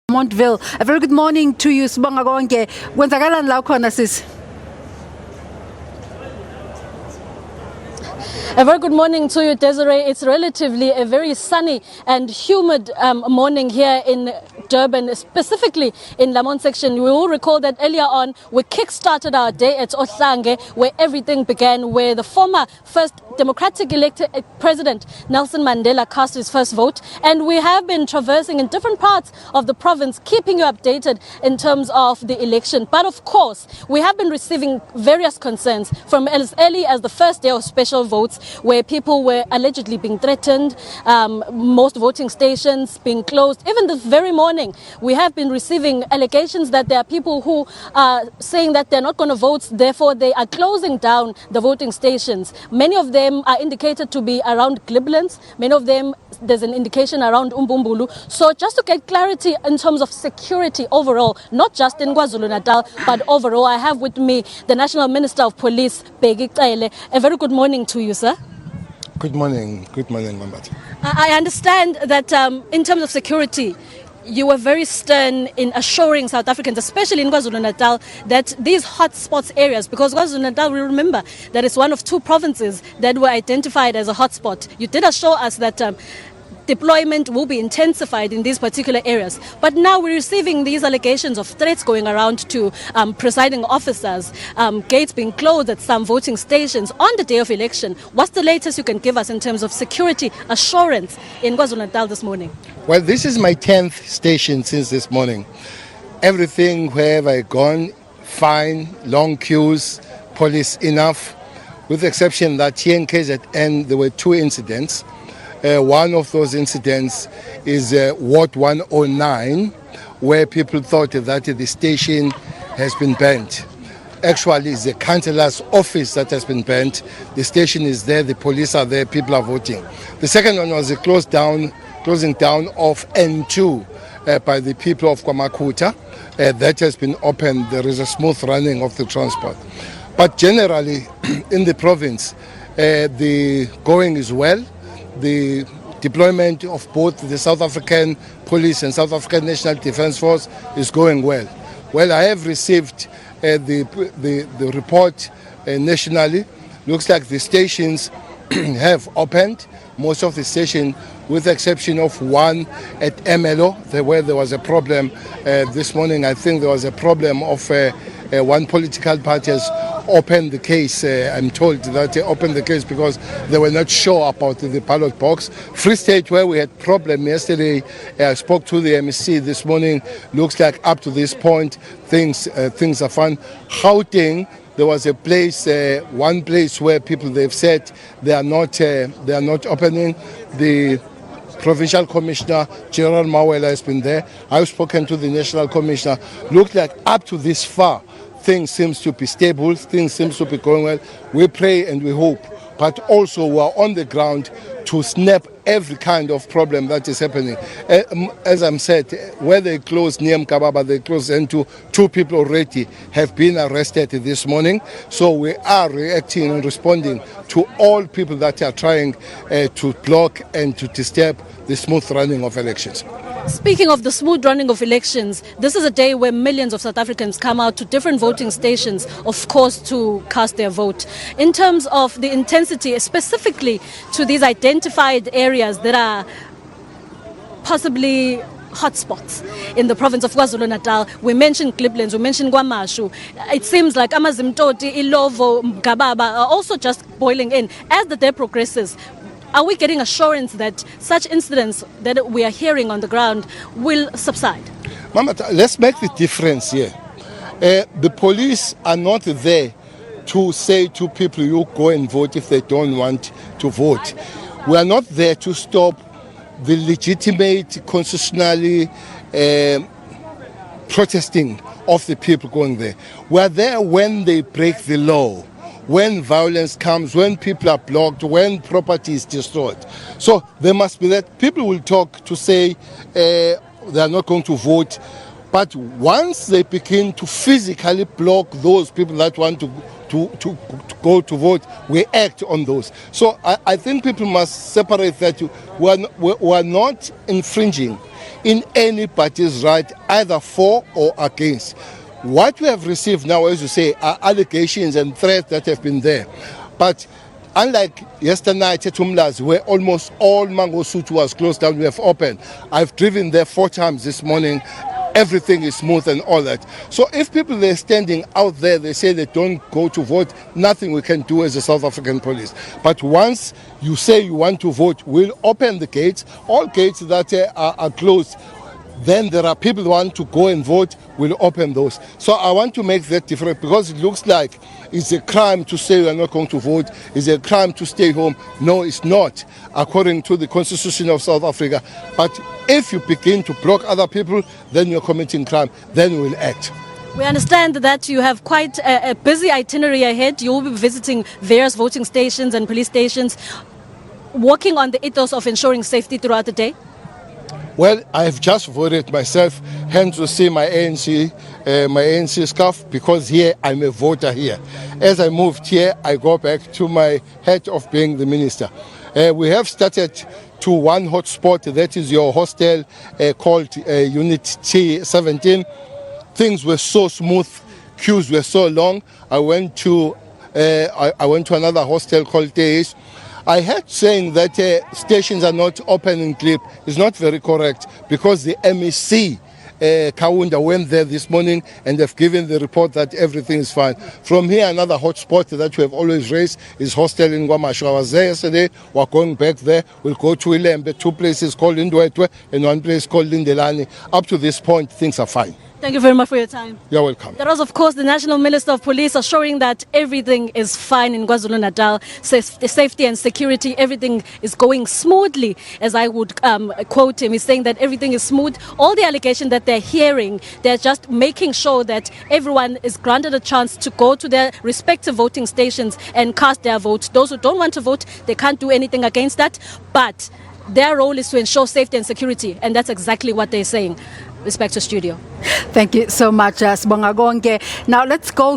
Montville. A very good morning to you, Sibonga konke. Kwenzakalani la khona sis? A very good morning to you, Desiree. It's relatively a very sunny and humid morning here in Durban, specifically in Lamont section. We will recall that earlier on we kick-started our day at Ohlange, where everything began, where the former first democratic elected President Nelson Mandela cast his first vote. And we have been traversing in different parts of the province, keeping you updated in terms of the election. But of course, we have been receiving various concerns from as early as the first day of special votes, where people were allegedly being threatened, most voting stations being closed. Even this very morning, we have been receiving allegations that there are people who are saying that they're not going to vote, therefore they are closing down the voting stations. Many of them are indicated to be around Gliblands. Many of them, there's an indication around Umbumbulu. So just to get clarity in terms of security overall, not just in KwaZulu-Natal, but overall, I have with me the National Minister of Police, Bheki Cele. A very good morning to you, sir. Good morning, Mambati. I understand that in terms of security, you were very stern in assuring South Africans, especially in KwaZulu-Natal, that these hotspot areas, because KwaZulu-Natal, we remember that it's one of two provinces that were identified as a hotspot. You did assure us that deployment will be intensified in these particular areas. But now we're receiving these allegations of threats going around to presiding officers, gates being closed at some voting stations on the day of election. What's the latest you can give us in terms of security assurance in KwaZulu-Natal this morning? Well, this is my 10th station since this morning. Everything wherever I gone, fine, long queues, police enough, with the exception that here in KZN there were two incidents. One of those incidents is Ward 109, where people thought that the station has been burnt. Actually, it's the councillor's office that has been burnt. The station is there, the police are there, people are voting. The second one was the closing down of N2 by the people of Kwamakuta. That has been opened. There is a smooth running of the transport. But generally, in the province, the going is well. The deployment of both the South African Police and South African National Defence Force is going well. Well, I have received the report nationally. Looks like the stations have opened. Most of the stations, with the exception of one at MLO, where there was a problem this morning. I think there was a problem of one political party has opened the case. I'm told that they opened the case because they were not sure about the ballot box. Free State, where we had problem yesterday, I spoke to the MEC this morning. Looks like up to this point things are fine. Gauteng, there was a place, one place where people they've said they are not opening. The Provincial Commissioner General Mawela has been there. I've spoken to the National Commissioner. Looked like up to this far, things seems to be stable, things seems to be going well. We pray and we hope, but also we are on the ground to snap every kind of problem that is happening. As I'm said, where they closed Niem Kababa, they closed into two people already have been arrested this morning. So we are reacting and responding to all people that are trying to block and to disturb the smooth running of elections. Speaking of the smooth running of elections, this is a day where millions of South Africans come out to different voting stations, of course, to cast their vote. In terms of the intensity, specifically to these identified areas that are possibly hotspots in the province of KwaZulu-Natal, we mentioned Gliblands, we mentioned KwaMashu. It seems like Amazimtoti, Ilovo, Mgababa are also just boiling in. As the day progresses, are we getting assurance that such incidents that we are hearing on the ground will subside? Mama, let's make the difference here. The police are not there to say to people, you go and vote if they don't want to vote. We are not there to stop the legitimate, constitutionally protesting of the people going there. We are there when they break the law, when violence comes, when people are blocked, when property is destroyed. So there must be that. People will talk to say they are not going to vote, but once they begin to physically block those people that want to go to vote, we act on those. So I think people must separate that. We are not infringing in anybody's right, either for or against. What we have received now, as you say, are allegations and threats that have been there. But unlike yesterday night at Umlazi, where almost all Mangosuthu was closed down, we have opened. I've driven there 4 times this morning. Everything is smooth and all that. So if people are standing out there, they say they don't go to vote, nothing we can do as a South African police. But once you say you want to vote, we'll open the gates, all gates that are closed. Then there are people who want to go and vote, we'll open those. So I want to make that different, because it looks like it's a crime to say you are not going to vote, it's a crime to stay home. No, it's not, according to the Constitution of South Africa. But if you begin to block other people, then you're committing crime, then we'll act. We understand that you have quite a busy itinerary ahead. You will be visiting various voting stations and police stations, working on the ethos of ensuring safety throughout the day. Well, I've just voted myself, hence you see my ANC scarf, because here I'm a voter here. As I moved here, I go back to my hat of being the minister. We have started to one hotspot, that is your hostel called Unit T17. Things were so smooth, queues were so long. I went to another hostel called Teis. I heard saying that stations are not open in Klip is not very correct, because the MEC Kaunda went there this morning and they've given the report that everything is fine. From here, another hotspot that we have always raised is hostel in Guamashu. I was there yesterday, we're going back there. We'll go to Ilembe, 2 places called Indwetwe and 1 place called Lindelani. Up to this point, things are fine. Thank you very much for your time. You're welcome. That was, of course, the National Minister of Police assuring that everything is fine in KwaZulu-Natal. Safety and security, everything is going smoothly, as I would quote him. He's saying that everything is smooth. All the allegations that they're hearing, they're just making sure that everyone is granted a chance to go to their respective voting stations and cast their vote. Those who don't want to vote, they can't do anything against that. But their role is to ensure safety and security, and that's exactly what they're saying. Respect to studio. Thank you so much, Sibonga konke. Now let's go